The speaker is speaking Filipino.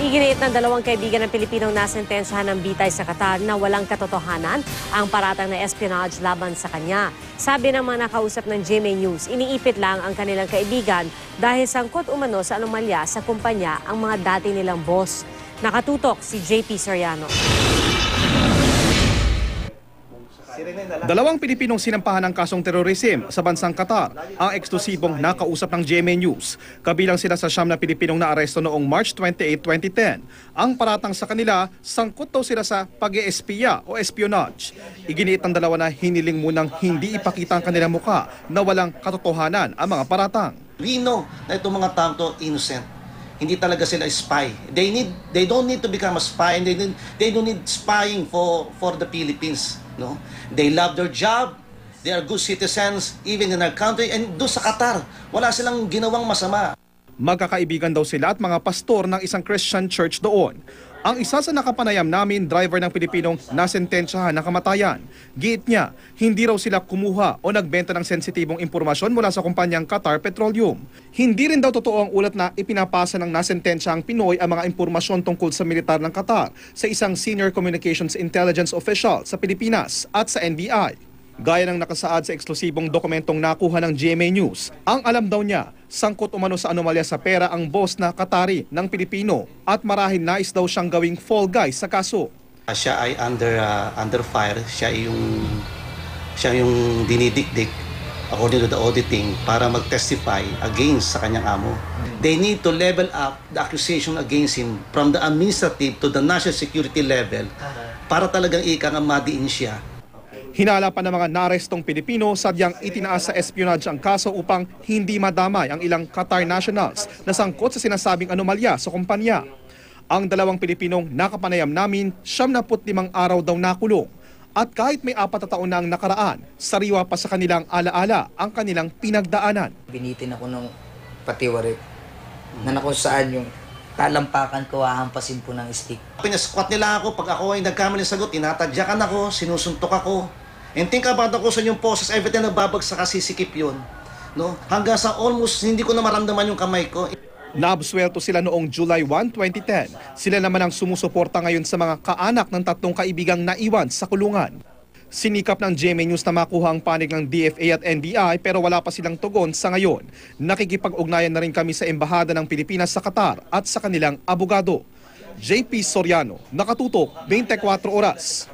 Iginiit ng dalawang kaibigan ng Pilipinong nasentensyahan ng bitay sa Qatar na walang katotohanan ang paratang na espionage laban sa kanya. Sabi ng mga nakausap ng GMA News, iniipit lang ang kanilang kaibigan dahil sangkot umano sa anomalya sa kumpanya ang mga dati nilang boss. Nakatutok si JP Soriano. Dalawang Pilipinong sinampahan ng kasong terorism sa bansang Qatar ang eksklusibong nakausap ng GMA News. Kabilang sila sa siyam na Pilipinong naaresto noong March 28, 2010. Ang paratang sa kanila, sangkot daw sila sa pag-eespiya o espionage. Iginiit ng dalawa na hiniling munang hindi ipakita ang kanilang muka na walang katotohanan ang mga paratang. We know na itong mga tao to innocent. Hindi talaga sila spy. They don't need to become a spy, and they don't need spying for the Philippines. No? They love their job. They are good citizens even in our country, and doon sa Qatar, wala silang ginawang masama. Magkakaibigan daw sila at mga pastor ng isang Christian church doon. Ang isa sa nakapanayam namin, driver ng Pilipinong nasentensyahan ng kamatayan. Giit niya, hindi raw sila kumuha o nagbenta ng sensitibong impormasyon mula sa kumpanyang Qatar Petroleum. Hindi rin daw totoo ang ulat na ipinapasa ng nasentensyahang Pinoy ang mga impormasyon tungkol sa militar ng Qatar sa isang senior communications intelligence official sa Pilipinas at sa NBI. Gaya ng nakasaad sa eksklusibong dokumentong nakuha ng GMA News, ang alam daw niya, sangkot umano sa anomalya sa pera ang boss na Qatari ng Pilipino at marahil nais daw siyang gawing fall guy sa kaso. Siya ay under fire, siya yung dinidikdik according to the auditing para mag-testify against sa kanyang amo. They need to level up the accusation against him from the administrative to the national security level para talagang ikang madiin siya. Hinala pa ng mga naarestong Pilipino sadyang itinaas sa espionage ang kaso upang hindi madamay ang ilang Qatar nationals na sangkot sa sinasabing anomalya sa kumpanya. Ang dalawang Pilipinong nakapanayam namin, 75 araw daw nakulong. At kahit may 4 na taon na ang nakaraan, sariwa pa sa kanilang alaala ang kanilang pinagdaanan. Binitin ako ng patiwarik na kung saan yung talampakan ko, hahampasin po ng stick. Pinasquat nila ako pag ako ay nagkamali sagot, tinatadyakan ako, sinusuntok ako. And think about ako sa inyong poses, every time nagbabagsak ka, sisikip yun. No? Hanggang sa almost hindi ko na maramdaman yung kamay ko. Naabsuelto sila noong July 1, 2010. Sila naman ang sumusuporta ngayon sa mga kaanak ng 3 kaibigang naiwan sa kulungan. Sinikap ng GMA News na makuha ang panig ng DFA at NBI pero wala pa silang tugon sa ngayon. Nakikipag-ugnayan na rin kami sa Embahada ng Pilipinas sa Qatar at sa kanilang abogado. JP Soriano, Nakatutok, 24 Oras.